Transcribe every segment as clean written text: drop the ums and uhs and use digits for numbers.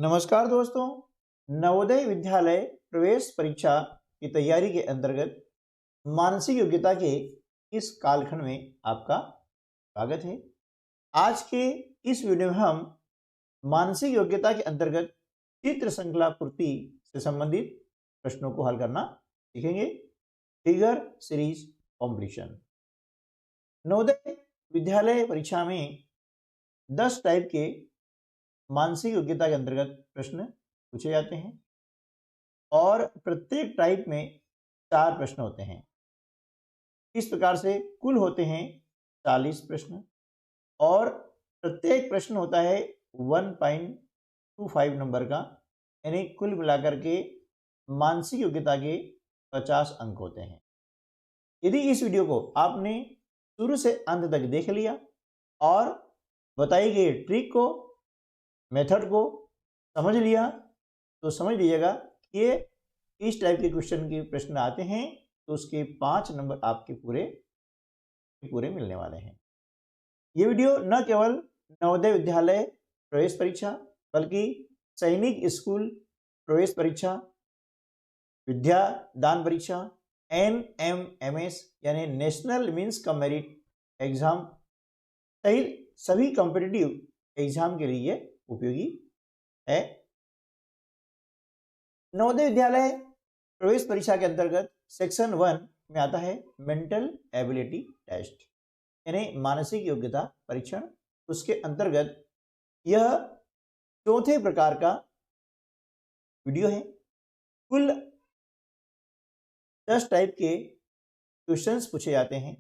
नमस्कार दोस्तों। नवोदय विद्यालय प्रवेश परीक्षा की तैयारी के अंतर्गत मानसिक योग्यता के इस कालखंड में आपका स्वागत है। आज के इस वीडियो में हम मानसिक योग्यता के अंतर्गत चित्र श्रृंखला पूर्ति से संबंधित प्रश्नों को हल करना सीखेंगे। Figure series competition. Navodaya Vidyalaya परीक्षा में 10 टाइप के मानसिक योग्यता के अंतर्गत प्रश्न पूछे जाते हैं और प्रत्येक टाइप में 4 प्रश्न होते हैं। इस प्रकार से कुल होते हैं 40 प्रश्न और प्रत्येक प्रश्न होता है 1.25 नंबर का, यानी कुल मिलाकर के मानसिक योग्यता के 50 अंक होते हैं। यदि इस वीडियो को आपने शुरू से अंत तक देख लिया और बताई गई ट्रिक को, मेथड को समझ लिया तो समझ लीजिएगा कि इस टाइप के क्वेश्चन के प्रश्न आते हैं तो उसके 5 नंबर आपके पूरे मिलने वाले हैं। ये वीडियो न केवल नवोदय विद्यालय प्रवेश परीक्षा बल्कि सैनिक स्कूल प्रवेश परीक्षा, विद्या दान परीक्षा, NMMS यानी national means cum merit exam सहित सभी कॉम्पिटिटिव एग्जाम के लिए उपयोगी है। नवोदय विद्यालय प्रवेश परीक्षा के अंतर्गत सेक्शन 1 में आता है मेंटल एबिलिटी टेस्ट यानी मानसिक योग्यता परीक्षण। उसके अंतर्गत यह चौथे प्रकार का वीडियो है। कुल 10 टाइप के क्वेश्चंस पूछे जाते हैं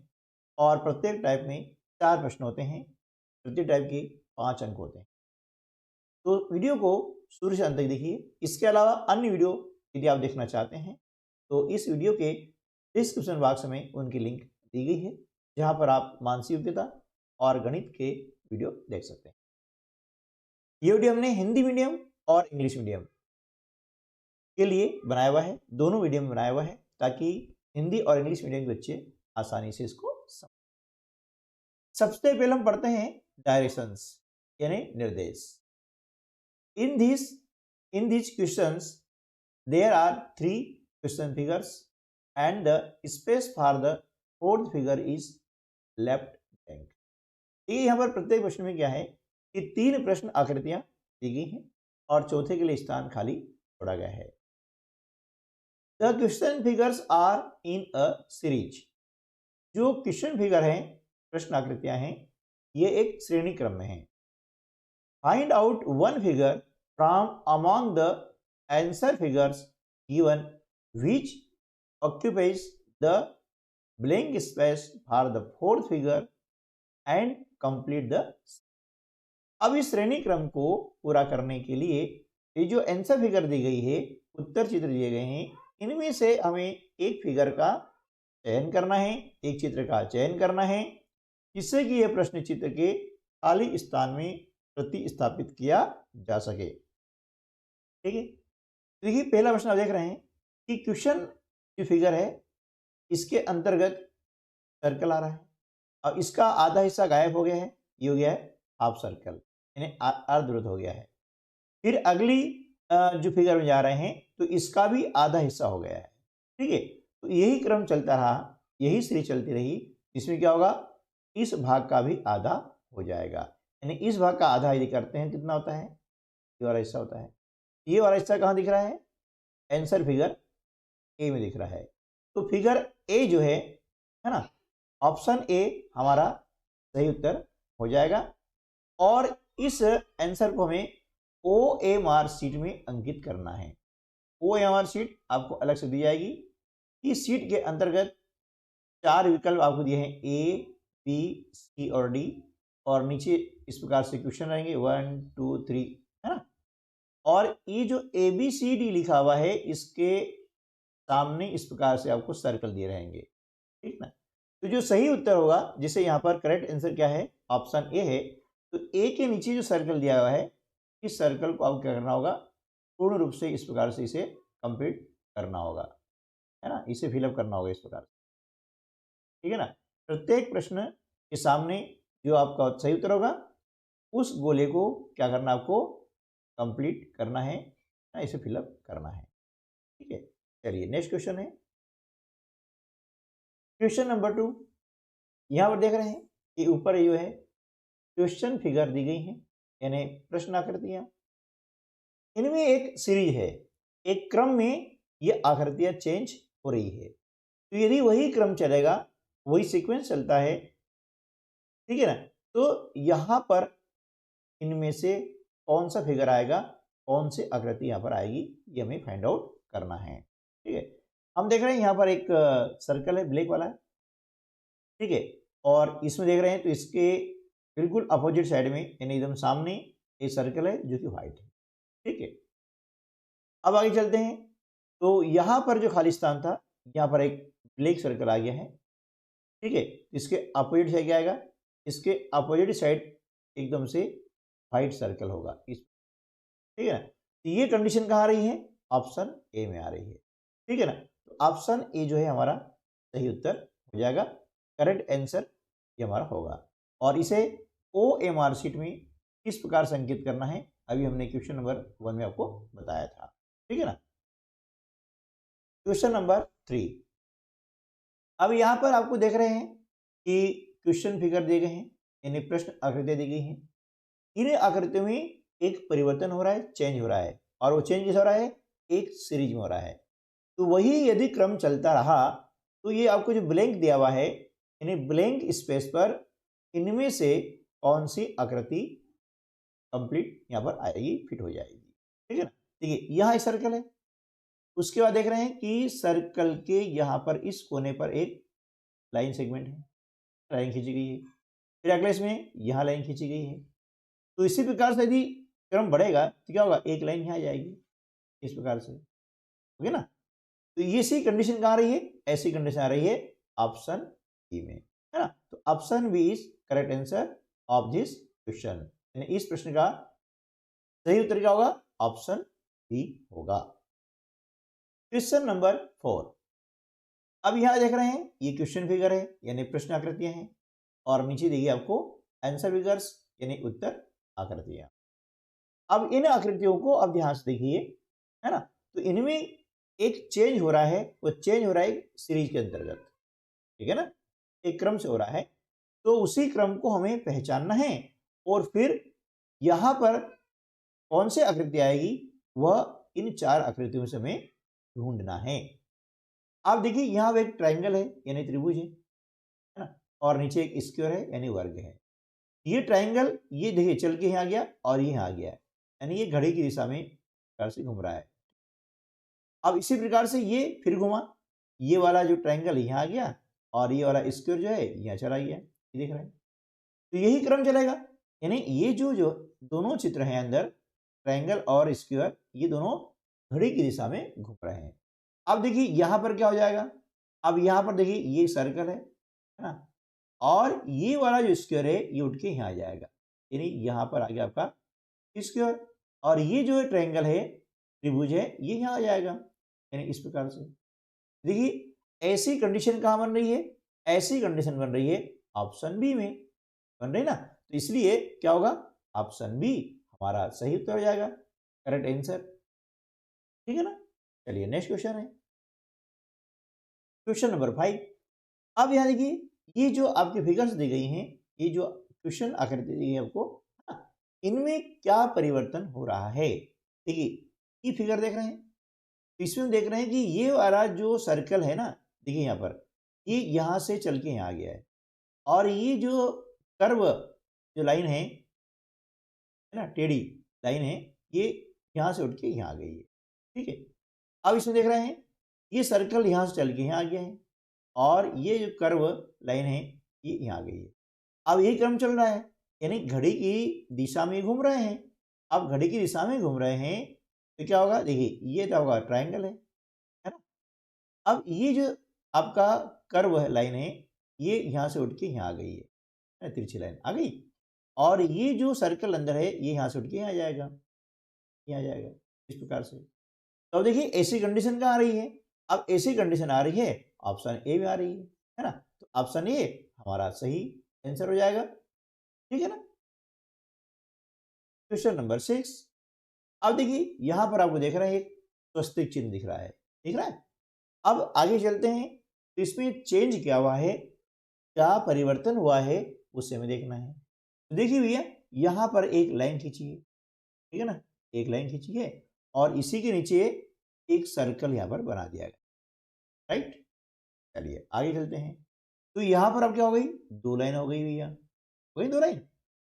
और प्रत्येक टाइप में 4 प्रश्न होते हैं। प्रत्येक टाइप के 5 अंक होते हैं। तो वीडियो को शुरू से अंत तक देखिए। इसके अलावा अन्य वीडियो यदि आप देखना चाहते हैं तो इस वीडियो के डिस्क्रिप्शन बॉक्स में उनकी लिंक दी गई है, जहां पर आप मानसिक योग्यता और गणित के वीडियो देख सकते हैं। ये वीडियो हमने हिंदी मीडियम और इंग्लिश मीडियम के लिए बनाया हुआ है, दोनों मीडियम में बनाया हुआ है ताकि हिंदी और इंग्लिश मीडियम के बच्चे आसानी से इसको समझ। सबसे पहले हम पढ़ते हैं डायरेक्शंस यानी निर्देश। In these questions, there are 3 question figures and the space for the 4th figure is left blank. ये यहाँ पर प्रत्येक प्रश्न में क्या है कि 3 प्रश्न आकृतियां दी गई हैं और चौथे के लिए स्थान खाली छोड़ा गया है। The question figures are in a series. जो क्वेश्चन फिगर हैं, प्रश्न आकृतियां हैं, ये एक श्रेणी क्रम में हैं। Find out one figure from among the answer figures given which occupies the blank space for the 4th figure and complete the। अब इस श्रेणी क्रम को पूरा करने के लिए ये जो आंसर फिगर दी गई है, उत्तर चित्र दिए गए हैं, इनमें से हमें एक फिगर का चयन करना है, एक चित्र का चयन करना है, जिससे कि यह प्रश्न चित्र के खाली स्थान में प्रतिस्थापित किया जा सके। ठीक है, देखिए पहला प्रश्न आप देख रहे हैं कि क्वेश्चन की फिगर है, इसके अंतर्गत सर्कल आ रहा है और इसका आधा हिस्सा गायब हो गया है, ये हो गया है हाफ सर्कल यानी अर्धवृत्त हो गया है। फिर अगली जो फिगर में जा रहे हैं तो इसका भी आधा हिस्सा हो गया है। ठीक है, तो यही क्रम चलता रहा, यही सीरीज चलती रही। इसमें क्या होगा, इस भाग का भी आधा हो जाएगा, यानी इस भाग का आधा यदि करते हैं कितना होता है, ये वाला हिस्सा होता है। ये वाला हिस्सा कहाँ दिख रहा है, आंसर फिगर ए में दिख रहा है। तो फिगर ए जो है ना, ऑप्शन ए हमारा सही उत्तर हो जाएगा और इस आंसर को हमें OMR शीट में अंकित करना है। OMR शीट आपको अलग से दी जाएगी। इस शीट के अंतर्गत 4 विकल्प आपको दिए हैं, A, B, C और D, और नीचे इस प्रकार से क्वेश्चन रहेंगे 1 2 3, है ना। और ये जो ABCD लिखा हुआ है, इसके सामने इस प्रकार से आपको सर्कल दिए रहेंगे। ठीक ना, तो जो सही उत्तर होगा, जिसे यहाँ पर करेक्ट आंसर क्या है, ऑप्शन ए है, तो ए के नीचे जो सर्कल दिया हुआ है, इस सर्कल को आपको क्या करना होगा, पूर्ण रूप से इस प्रकार से इसे कंप्लीट करना होगा, है ना, इसे फिलअप करना होगा इस प्रकार से। ठीक है ना, प्रत्येक प्रश्न के सामने जो आपका सही उत्तर होगा, उस गोले को क्या करना, आपको कंप्लीट करना है ना, इसे फिलअप करना है। ठीक है, चलिए नेक्स्ट क्वेश्चन है क्वेश्चन नंबर 2। यहाँ पर देख रहे हैं कि ऊपर जो है क्वेश्चन फिगर दी गई है, यानी प्रश्न आकृतियां। इनमें एक सीरीज है, एक क्रम में ये आकृतियां चेंज हो रही है। तो यदि वही क्रम चलेगा, वही सीक्वेंस चलता है, ठीक है ना, तो यहाँ पर इनमें से कौन सा फिगर आएगा, कौन सी आकृति यहाँ पर आएगी, ये हमें फाइंड आउट करना है। ठीक है, हम देख रहे हैं यहाँ पर एक सर्कल है ब्लैक वाला, ठीक है, और इसमें देख रहे हैं तो इसके बिल्कुल अपोजिट साइड में यानी एकदम सामने एक सर्कल है जो कि व्हाइट है। ठीक है, अब आगे चलते हैं। तो यहाँ पर जो खाली स्थान था, यहाँ पर एक ब्लैक सर्कल आ गया है। ठीक है, इसके अपोजिट साइड क्या आएगा, इसके अपोजिट साइड एकदम से व्हाइट सर्कल होगा इस, ठीक है ना। तो ये कंडीशन कहाँ आ रही है, ऑप्शन ए में आ रही है। ठीक है ना, तो ऑप्शन ए जो है हमारा सही उत्तर हो जाएगा, करेक्ट आंसर ये हमारा होगा। और इसे OMR शीट में किस प्रकार से अंकित करना है, अभी हमने क्वेश्चन नंबर 1 में आपको बताया था। ठीक है ना, क्वेश्चन नंबर 3। अब यहाँ पर आपको देख रहे हैं कि क्वेश्चन फिगर दिए गए हैं, यानी प्रश्न आकृतियां दी गई हैं। इन आकृतियों में एक परिवर्तन हो रहा है, चेंज हो रहा है, और वो चेंज कैसे हो रहा है, एक सीरीज में हो रहा है। तो वही यदि क्रम चलता रहा, तो ये आपको जो ब्लैंक दिया हुआ है, यानी ब्लैंक स्पेस पर इनमें से कौन सी आकृति कंप्लीट यहाँ पर आएगी, फिट हो जाएगी। ठीक है ना, देखिए यहाँ एक सर्कल है, उसके बाद देख रहे हैं कि सर्कल के यहाँ पर इस कोने पर एक लाइन सेगमेंट है, लाइन खींची गई है। फिर अगले इसमें यहाँ लाइन खींची गई है। तो इसी प्रकार से यदि क्रम बढ़ेगा तो क्या होगा, एक लाइन यहाँ जाएगी इस प्रकार से, ओके ना। तो ये सी कंडीशन कहाँ आ रही है, ऐसी कंडीशन आ रही है ऑप्शन बी में, है ना। तो option B is correct answer of this question, यानी इस प्रश्न का सही उत्तर क्या होगा, ऑप्शन बी होगा। Question number 4। अब यहां देख रहे हैं ये क्वेश्चन फिगर है, यानी प्रश्न आकृतियां हैं, और नीचे देखिए आपको आंसर फिगर्स यानी उत्तर आकृतियां। अब इन आकृतियों को अब ध्यान से देखिए, है ना। तो इनमें एक चेंज हो रहा है, वो चेंज हो रहा है सीरीज के अंतर्गत, ठीक है ना, एक क्रम से हो रहा है। तो उसी क्रम को हमें पहचानना है, और फिर यहां पर कौन सी आकृति आएगी, वह इन 4 आकृतियों से हमें ढूंढना है। आप देखिए यहाँ एक ट्राइंगल है, यानी त्रिभुज है ना, और नीचे एक स्क्वायर है, यानी वर्ग है। ये ट्राइंगल ये देखिए चल के यहाँ आ गया और ये यहाँ आ गया, यानी ये घड़ी की दिशा में प्रकार से घूम रहा है। अब इसी प्रकार से ये फिर घुमा, ये वाला जो ट्राइंगल यहाँ आ गया, और ये वाला स्क्वायर जो है यहाँ चला गया, ये देख रहे हैं। तो यही क्रम चलेगा, यानी ये जो जो दोनों चित्र हैं अंदर, ट्राइंगल और स्क्वायर, ये दोनों घड़ी की दिशा में घूम रहे हैं। अब देखिए यहाँ पर क्या हो जाएगा, अब यहाँ पर देखिए ये सर्कल है ना, और ये वाला जो स्क्वायर है ये उठ के यहाँ आ जाएगा, यानी यहाँ पर आ गया आपका स्क्वायर, और ये जो ट्रायंगल है, त्रिभुज है, ये यहाँ आ जाएगा, यानी इस प्रकार से। देखिए ऐसी कंडीशन कहाँ बन रही है, ऐसी कंडीशन बन रही है ऑप्शन बी में बन रही ना। तो इसलिए क्या होगा, ऑप्शन बी हमारा सही उत्तर हो जाएगा, करेक्ट आंसर। ठीक है ना, चलिए नेक्स्ट क्वेश्चन है क्वेश्चन नंबर 5। अब यहाँ देखिए ये जो आपकी फिगर्स दी गई हैं, ये जो क्वेश्चन आकृति दी है आपको, इनमें क्या परिवर्तन हो रहा है। देखिए ये फिगर देख रहे हैं, इसमें देख रहे हैं कि ये वाला जो सर्कल है ना, देखिए यहाँ पर ये यहाँ से चल के यहाँ आ गया है, और ये जो कर्व जो लाइन है ना, टेढ़ी लाइन है, ये यहाँ से उठ के यहाँ आ गई है। ठीक है, अब इसमें देख रहे हैं ये सर्कल यहाँ से चल के यहाँ आ गया है, और ये जो कर्व लाइन है ये यहाँ आ गई है। अब यही क्रम चल रहा है, यानी घड़ी की दिशा में घूम रहे हैं। अब घड़ी की दिशा में घूम रहे हैं तो क्या होगा, देखिए ये क्या होगा, ट्रायंगल है ना। अब ये जो आपका कर्व है लाइन है, ये यहाँ से उठ के यहाँ आ गई है, तिरछी लाइन आ गई, और ये जो सर्कल अंदर है ये यहाँ से उठ के यहाँ आ जाएगा, यहाँ आ जाएगा इस प्रकार से। तो अब देखिए ऐसी कंडीशन कहाँ आ रही है, अब ऐसी कंडीशन आ रही है ऑप्शन ए में आ रही है ना। तो ऑप्शन ए हमारा सही आंसर हो जाएगा। ठीक है ना, क्वेश्चन नंबर 6। अब देखिए यहाँ पर आपको देख रहे हैं एक स्वस्तिक चिन्ह दिख रहा है, दिख रहा है। अब आगे चलते हैं, तो इसमें चेंज क्या हुआ है, क्या परिवर्तन हुआ है, उसे हमें देखना है। तो देखिए भैया, यहाँ पर एक लाइन खींची है, ठीक है ना, एक लाइन खींची है और इसी के नीचे एक सर्कल यहाँ पर बना दिया गया, राइट। चलिए आगे चलते हैं, तो यहाँ पर अब क्या हो गई, दो लाइन हो गई भैया, हो गई दो लाइन,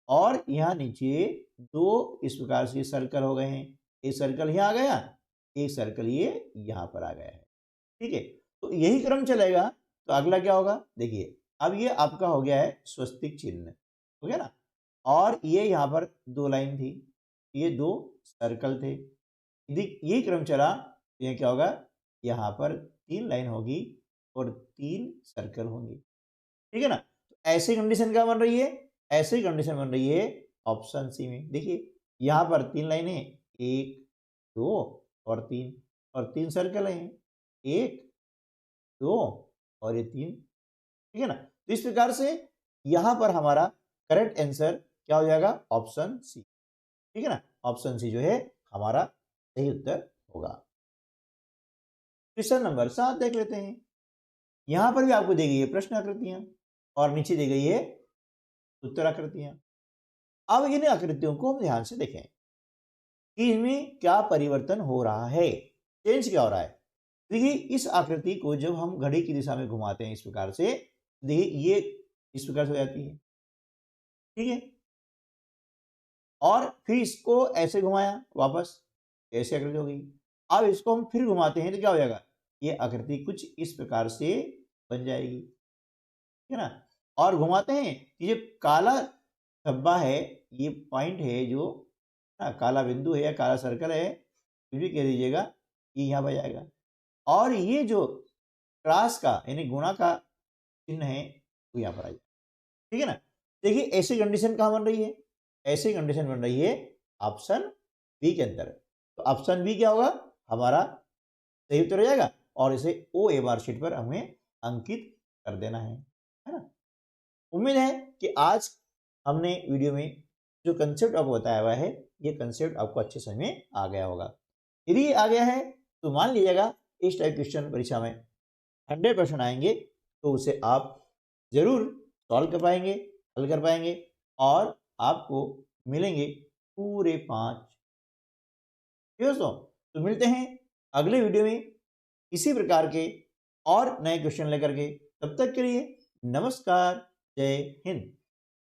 और यहाँ नीचे दो इस प्रकार से सर्कल हो गए हैं, एक सर्कल यहाँ आ गया, एक सर्कल ये यहाँ पर आ गया है, ठीक है। तो यही क्रम चलेगा, तो अगला क्या होगा, देखिए अब ये आपका हो गया है स्वस्तिक चिन्ह, हो गया ना, और ये यहाँ पर दो लाइन थी, ये दो सर्कल थे, यही क्रम चला, तो ये क्या होगा, यहाँ पर तीन लाइन होगी और तीन सर्कल होंगे, ठीक है ना। तो ऐसी कंडीशन क्या बन रही है, ऐसी कंडीशन बन रही है ऑप्शन सी में। देखिए यहाँ पर तीन लाइनें, एक दो और तीन सर्कल हैं, एक दो और ये तीन, ठीक है ना। तो इस प्रकार से यहाँ पर हमारा करेक्ट आंसर क्या हो जाएगा, ऑप्शन सी, ठीक है ना। ऑप्शन सी जो है हमारा सही उत्तर होगा। क्वेश्चन नंबर 7 देख लेते हैं। यहां पर भी आपको दी गई है प्रश्न आकृतियां और नीचे दी गई है उत्तर आकृतियां। अब इन आकृतियों को हम ध्यान से देखें कि इनमें क्या परिवर्तन हो रहा है, चेंज क्या हो रहा है। देखिए इस आकृति को जब हम घड़ी की दिशा में घुमाते हैं इस प्रकार से, देखिए ये इस प्रकार से हो जाती है, ठीक है, और फिर इसको ऐसे घुमाया वापस, ऐसे आकृति हो गई। अब इसको हम फिर घुमाते हैं तो क्या हो जाएगा, ये आकृति कुछ इस प्रकार से बन जाएगी, ठीक है ना। और घुमाते हैं, ये काला धब्बा है, ये पॉइंट है जो काला बिंदु है या काला सर्कल है, कुछ भी कह दीजिएगा, ये यहाँ पर जाएगा। और ये जो क्रॉस का यानी गुणा का चिन्ह है वो यहाँ पर आ जाएगा, ठीक है ना। देखिए ऐसी कंडीशन कहाँ बन रही है, ऐसी कंडीशन बन रही है ऑप्शन बी के अंदर। तो ऑप्शन बी क्या होगा, हमारा सही उत्तर हो जाएगा और इसे ओ ए बार शीट पर हमें अंकित कर देना है ना। उम्मीद है कि आज हमने वीडियो में जो कंसेप्ट आपको बताया हुआ है, ये कंसेप्ट आपको अच्छे समझ में आ गया होगा। यदि ये आ गया है तो मान लीजिएगा इस टाइप क्वेश्चन परीक्षा में 100% आएंगे, तो उसे आप जरूर सॉल्व कर पाएंगे, हल कर पाएंगे और आपको मिलेंगे पूरे 5। दोस्तों तो मिलते हैं अगले वीडियो में इसी प्रकार के और नए क्वेश्चन लेकर के। तब तक के लिए नमस्कार, जय हिंद।